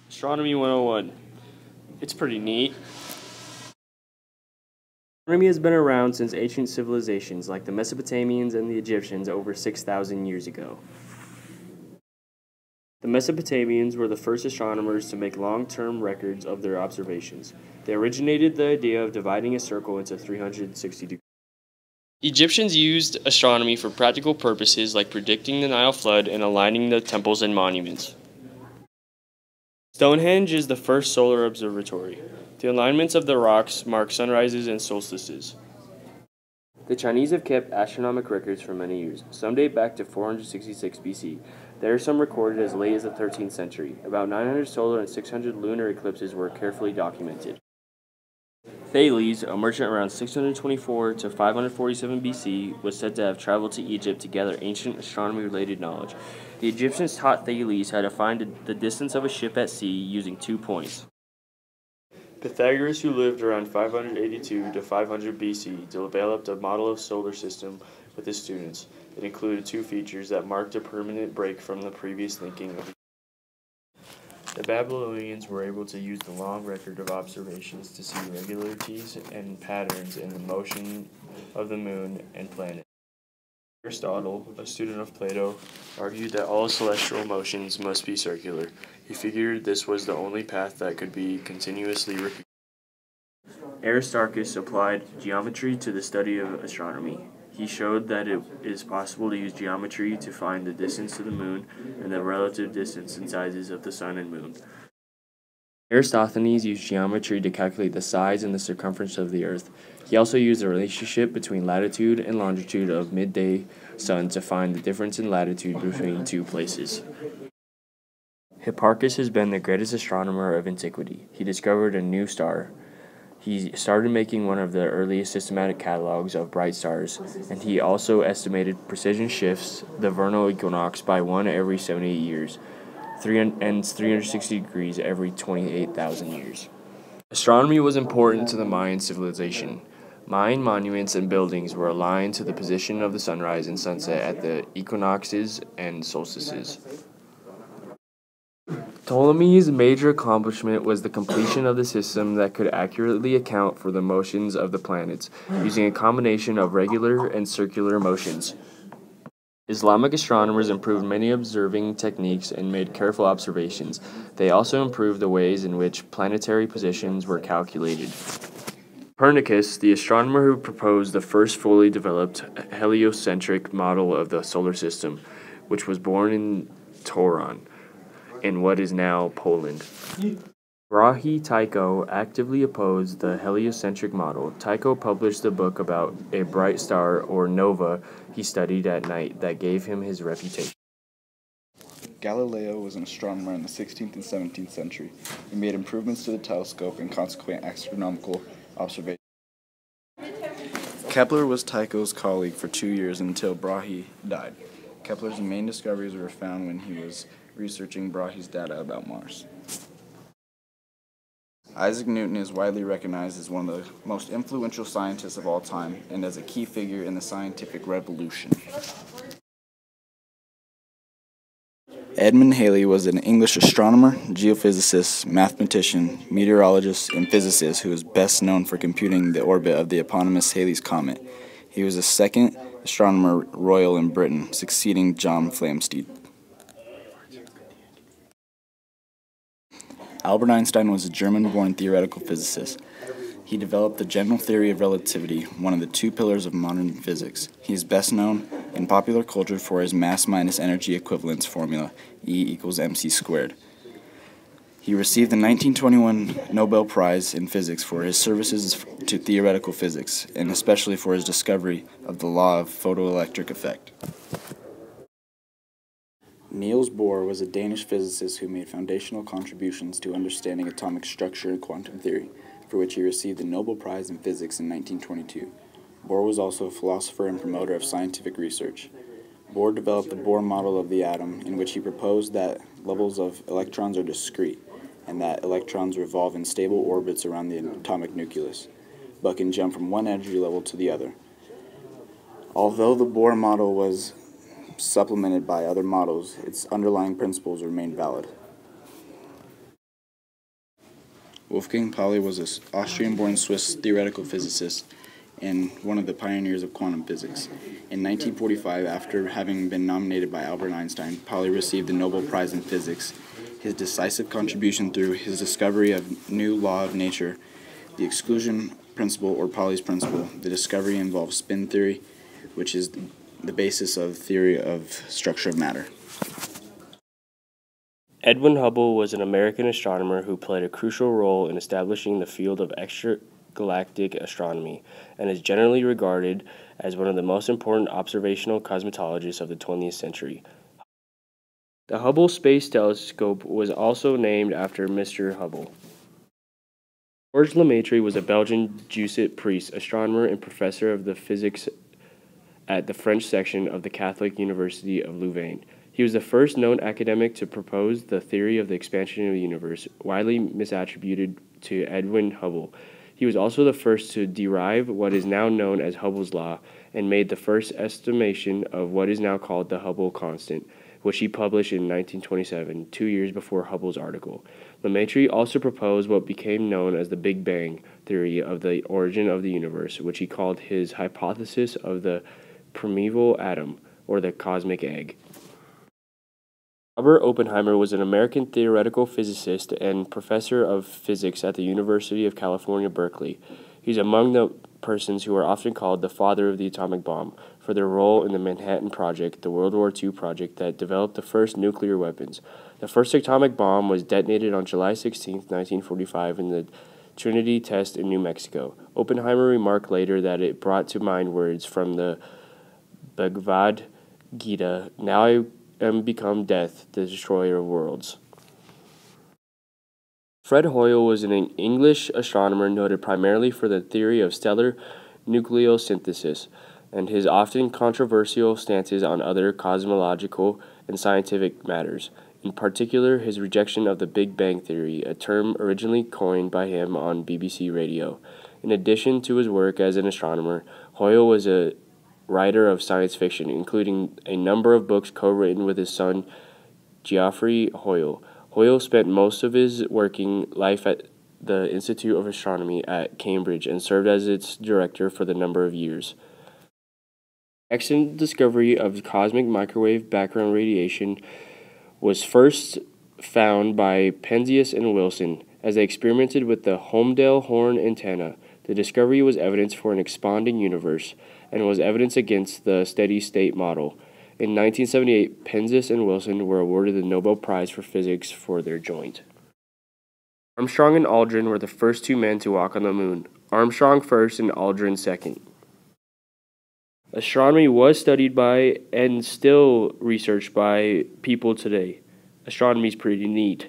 Astronomy 101. It's pretty neat. Astronomy has been around since ancient civilizations like the Mesopotamians and the Egyptians over 6,000 years ago. The Mesopotamians were the first astronomers to make long-term records of their observations. They originated the idea of dividing a circle into 360 degrees. Egyptians used astronomy for practical purposes like predicting the Nile flood and aligning the temples and monuments. Stonehenge is the first solar observatory. The alignments of the rocks mark sunrises and solstices. The Chinese have kept astronomical records for many years. Some date back to 466 BC. There are some recorded as late as the 13th century. About 900 solar and 600 lunar eclipses were carefully documented. Thales, a merchant around 624 to 547 BC, was said to have traveled to Egypt to gather ancient astronomy-related knowledge. The Egyptians taught Thales how to find the distance of a ship at sea using 2 points. Pythagoras, who lived around 582 to 500 BC, developed a model of solar system with his students. It included 2 features that marked a permanent break from the previous thinking of the Babylonians were able to use the long record of observations to see regularities and patterns in the motion of the moon and planets. Aristotle, a student of Plato, argued that all celestial motions must be circular. He figured this was the only path that could be continuously repeated. Aristarchus applied geometry to the study of astronomy. He showed that it is possible to use geometry to find the distance to the moon and the relative distance and sizes of the sun and moon. Eratosthenes used geometry to calculate the size and the circumference of the Earth. He also used the relationship between latitude and longitude of midday sun to find the difference in latitude between 2 places. Hipparchus has been the greatest astronomer of antiquity. He discovered a new star. He started making one of the earliest systematic catalogs of bright stars, and he also estimated precision shifts the vernal equinox by 1 every 78 years, and 360 degrees every 28,000 years. Astronomy was important to the Mayan civilization. Mayan monuments and buildings were aligned to the position of the sunrise and sunset at the equinoxes and solstices. Ptolemy's major accomplishment was the completion of the system that could accurately account for the motions of the planets, using a combination of regular and circular motions. Islamic astronomers improved many observing techniques and made careful observations. They also improved the ways in which planetary positions were calculated. Copernicus, the astronomer who proposed the first fully developed heliocentric model of the solar system, which was born in Toruń, in what is now Poland. Brahe Tycho actively opposed the heliocentric model. Tycho published a book about a bright star, or nova, he studied at night that gave him his reputation. Galileo was an astronomer in the 16th and 17th century. He made improvements to the telescope and consequent astronomical observations. Kepler was Tycho's colleague for 2 years until Brahe died. Kepler's main discoveries were found when he was researching Brahe's data about Mars. Isaac Newton is widely recognized as one of the most influential scientists of all time and as a key figure in the scientific revolution. Edmund Halley was an English astronomer, geophysicist, mathematician, meteorologist, and physicist who is best known for computing the orbit of the eponymous Halley's Comet. He was the second astronomer royal in Britain, succeeding John Flamsteed. Albert Einstein was a German-born theoretical physicist. He developed the general theory of relativity, one of the 2 pillars of modern physics. He is best known in popular culture for his mass minus energy equivalence formula, E equals mc squared. He received the 1921 Nobel Prize in Physics for his services to theoretical physics, and especially for his discovery of the law of photoelectric effect. Niels Bohr was a Danish physicist who made foundational contributions to understanding atomic structure and quantum theory, for which he received the Nobel Prize in Physics in 1922. Bohr was also a philosopher and promoter of scientific research. Bohr developed the Bohr model of the atom, in which he proposed that levels of electrons are discrete, and that electrons revolve in stable orbits around the atomic nucleus, but can jump from one energy level to the other. Although the Bohr model was supplemented by other models, its underlying principles remained valid. Wolfgang Pauli was an Austrian-born Swiss theoretical physicist and one of the pioneers of quantum physics. In 1945, after having been nominated by Albert Einstein, Pauli received the Nobel Prize in Physics. His decisive contribution through his discovery of new law of nature, the exclusion principle or Pauli's principle. The discovery involves spin theory, which is the basis of theory of structure of matter. Edwin Hubble was an American astronomer who played a crucial role in establishing the field of extragalactic astronomy and is generally regarded as one of the most important observational cosmologists of the 20th century. The Hubble Space Telescope was also named after Mr. Hubble. Georges Lemaitre was a Belgian Jesuit priest, astronomer, and professor of the physics at the French section of the Catholic University of Louvain. He was the first known academic to propose the theory of the expansion of the universe, widely misattributed to Edwin Hubble. He was also the first to derive what is now known as Hubble's law and made the first estimation of what is now called the Hubble constant, which he published in 1927, 2 years before Hubble's article. Lemaitre also proposed what became known as the Big Bang theory of the origin of the universe, which he called his hypothesis of the primeval atom, or the cosmic egg. Robert Oppenheimer was an American theoretical physicist and professor of physics at the University of California, Berkeley. He's among the persons who are often called the father of the atomic bomb for their role in the Manhattan Project, the World War II project that developed the first nuclear weapons. The first atomic bomb was detonated on July 16, 1945 in the Trinity test in New Mexico. Oppenheimer remarked later that it brought to mind words from the Bhagavad Gita, "Now I am become death, the destroyer of worlds." Fred Hoyle was an English astronomer noted primarily for the theory of stellar nucleosynthesis and his often controversial stances on other cosmological and scientific matters, in particular his rejection of the Big Bang theory, a term originally coined by him on BBC Radio. In addition to his work as an astronomer, Hoyle was a writer of science fiction, including a number of books co-written with his son, Geoffrey Hoyle. Hoyle spent most of his working life at the Institute of Astronomy at Cambridge and served as its director for the number of years. The accident discovery of cosmic microwave background radiation was first found by Penzias and Wilson as they experimented with the Holmdel horn antenna. The discovery was evidence for an expanding universe and was evidence against the steady-state model. In 1978, Penzias and Wilson were awarded the Nobel Prize for Physics for their joint. Armstrong and Aldrin were the first two men to walk on the moon, Armstrong first and Aldrin second. Astronomy was studied by and still researched by people today. Astronomy is pretty neat.